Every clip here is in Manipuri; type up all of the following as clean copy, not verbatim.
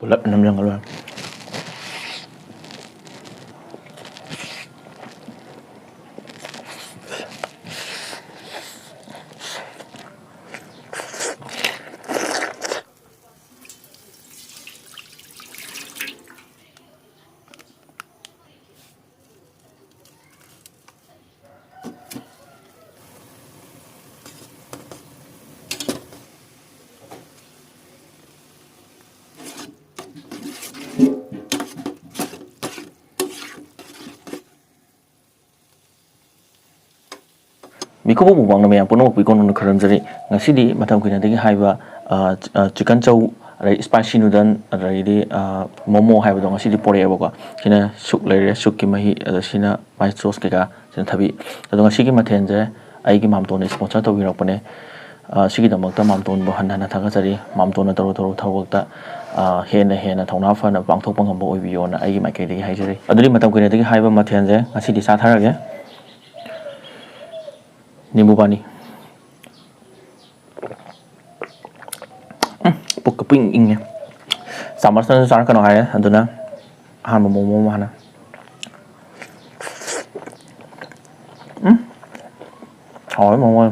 Pulat enam yang keluar. Miko bu bang na yang puno pi kono kharam jari ngasi di matam kuina degi haiba chicken chow rai spicy noodle rai di momo haiba dong ngasi di pore ba ko sina suk leire suk ki mahi sina mai sauce ke ka sina thabi adong ngasi ki mathen je ai ki mam to ne sponsor to wi rak pone sigi damak ta mam ton bo han hana thaga jari mam ton na taro taro thawak ta hena thongna fa na pangthok pangam bo oi bi yo na ai ki mai ke degi hai jari aduri matam kuina degi haiba mathen je ngasi di sa tharage Nimbu pani. Puk keping ingnya. Sama sana kan hai aduna han momo mana. Hỏi momo.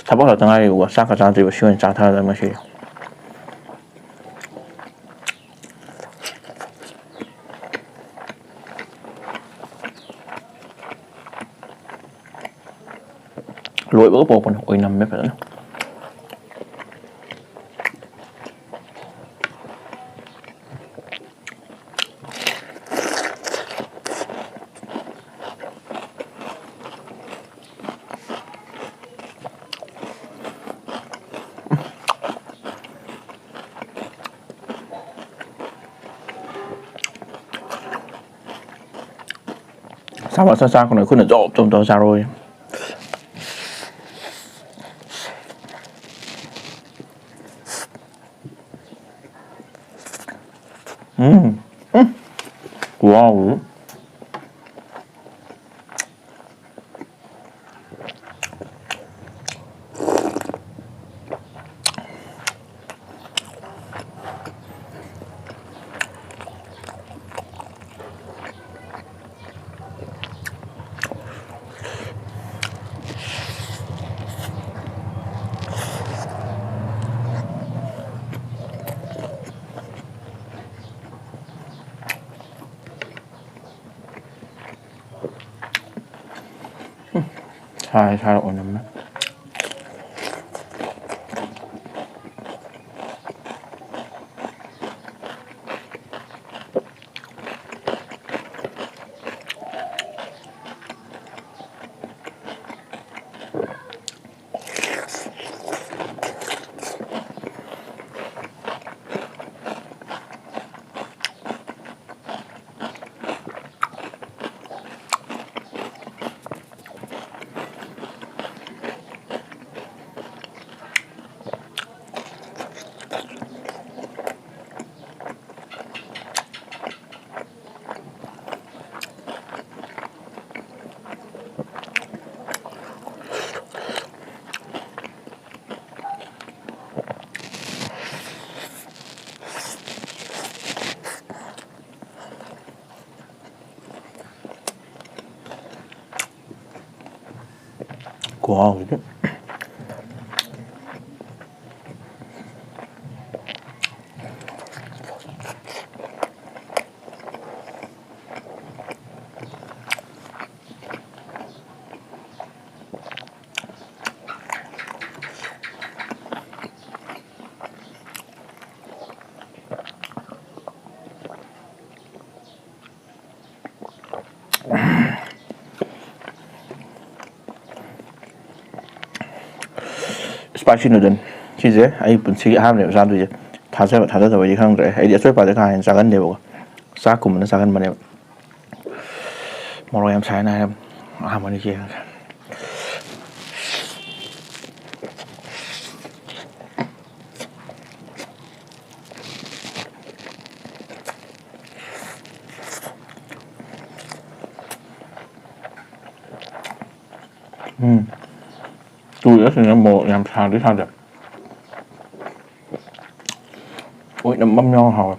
差不多等下我下个章子我喜欢炸它的东西。lội bữa bộ còn ôi nằm mấy phải nữa sao mà xa con này khuôn là rộp trong đó ra rồi wow sai ổn lắm wow gitu spicy noodle 치즈 아이 분식이 하면 사람들이 다져 저기 한데 아이디 소위 받을 가 작은 데고 싸고 먹는 작은 만에 먹어야 참 잘 나요. 아무리 이게 chủ yếu thì nó một làm sao để sao được ôi nó mâm nho hồi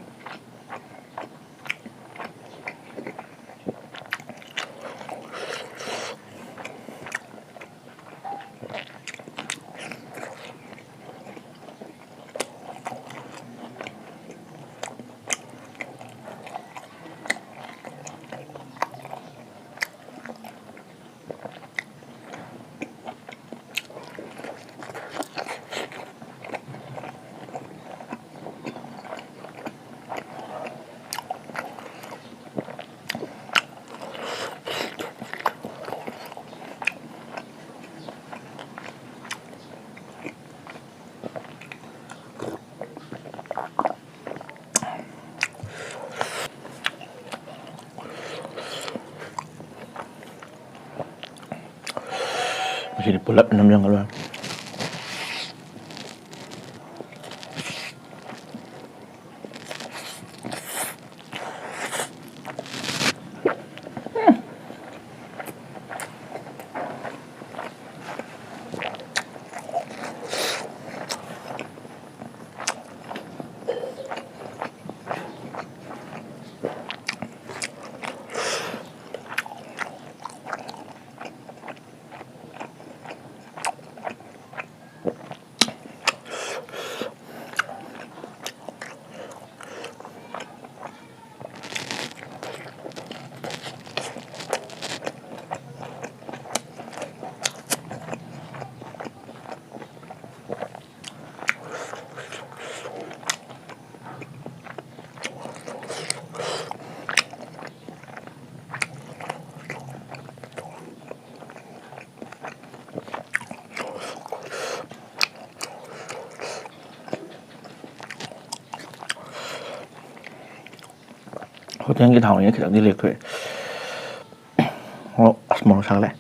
masih dipulap 6 yang keluar 호텔 thảo này thì đi liệt thôi. Món sáng lại.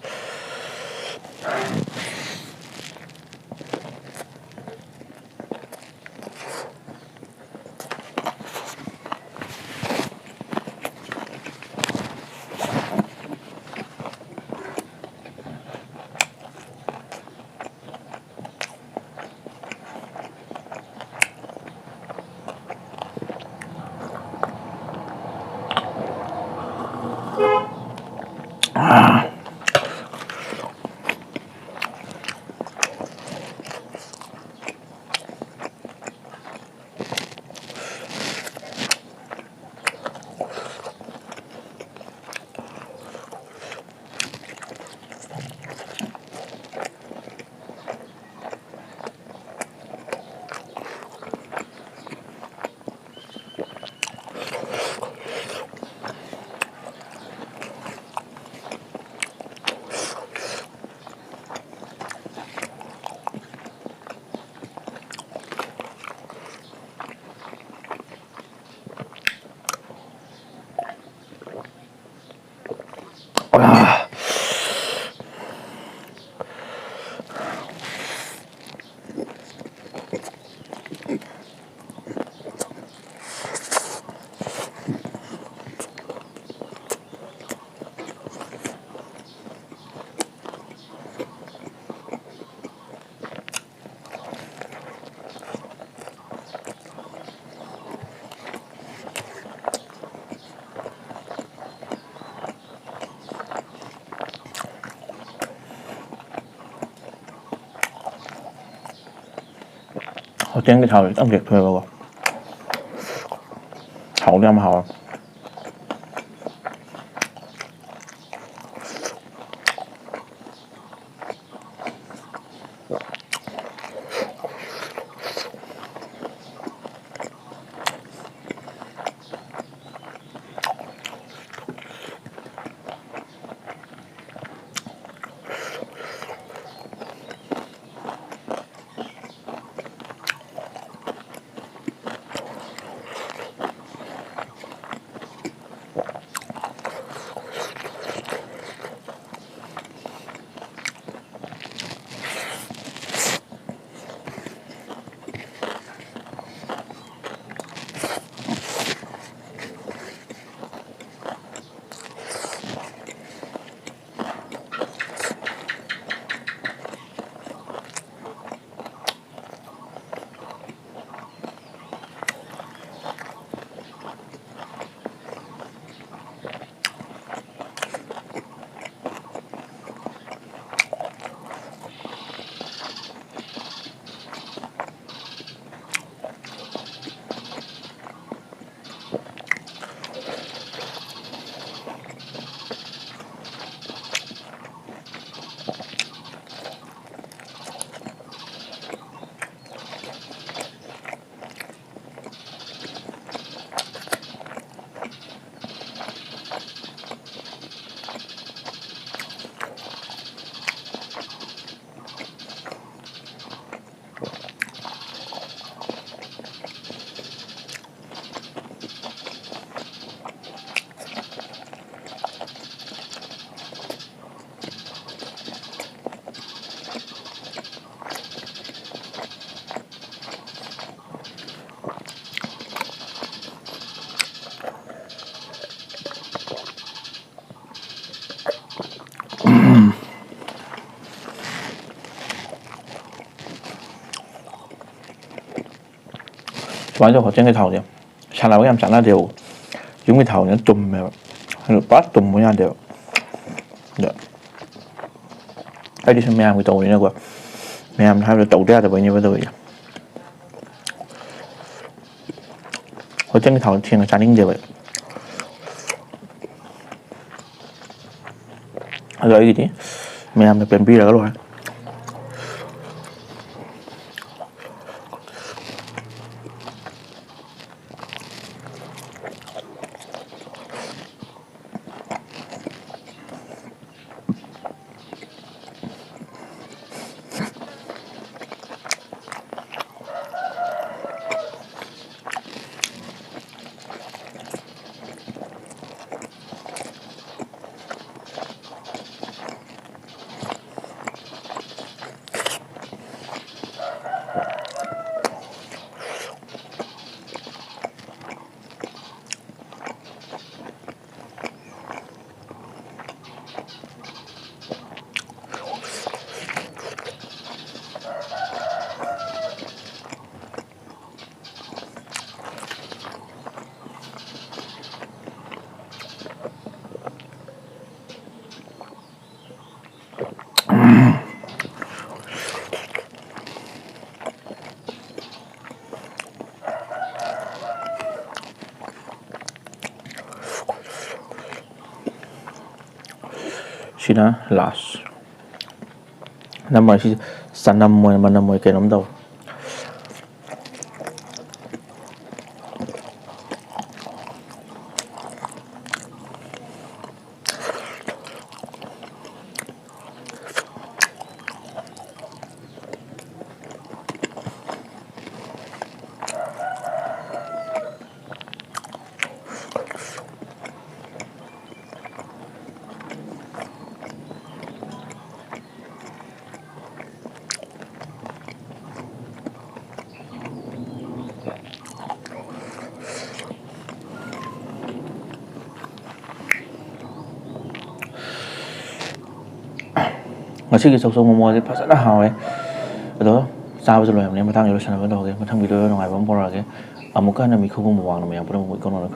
Hotel cái thảo ăn việc thôi rồi. Thảo đi ăn hảo. 완전 거창게 타오네요. 샤나고 얌 짠나대요. 용이 타오는 좀 빠또 뭐냐 돼요. 네. 아이디 좀 매암이 떠오르는 거. 매암 하루 떠오르야 돼 보이니 봐도 이제. 거창게 타오는 튀는 짜닝데 봐. rồi gì mẹ làm được bền bỉ rồi luôn Sina last nama si sanam mana mo cái nấm đâu ngasi기 속속 뭐뭐지 파스나 하we đó sao bây giờ làm nên mà thằng yêu sang nó đâu cái mà thằng video nó ngoài bấm bỏ ra cái à một cái này mình không có một hoàng nào mình không có một con nào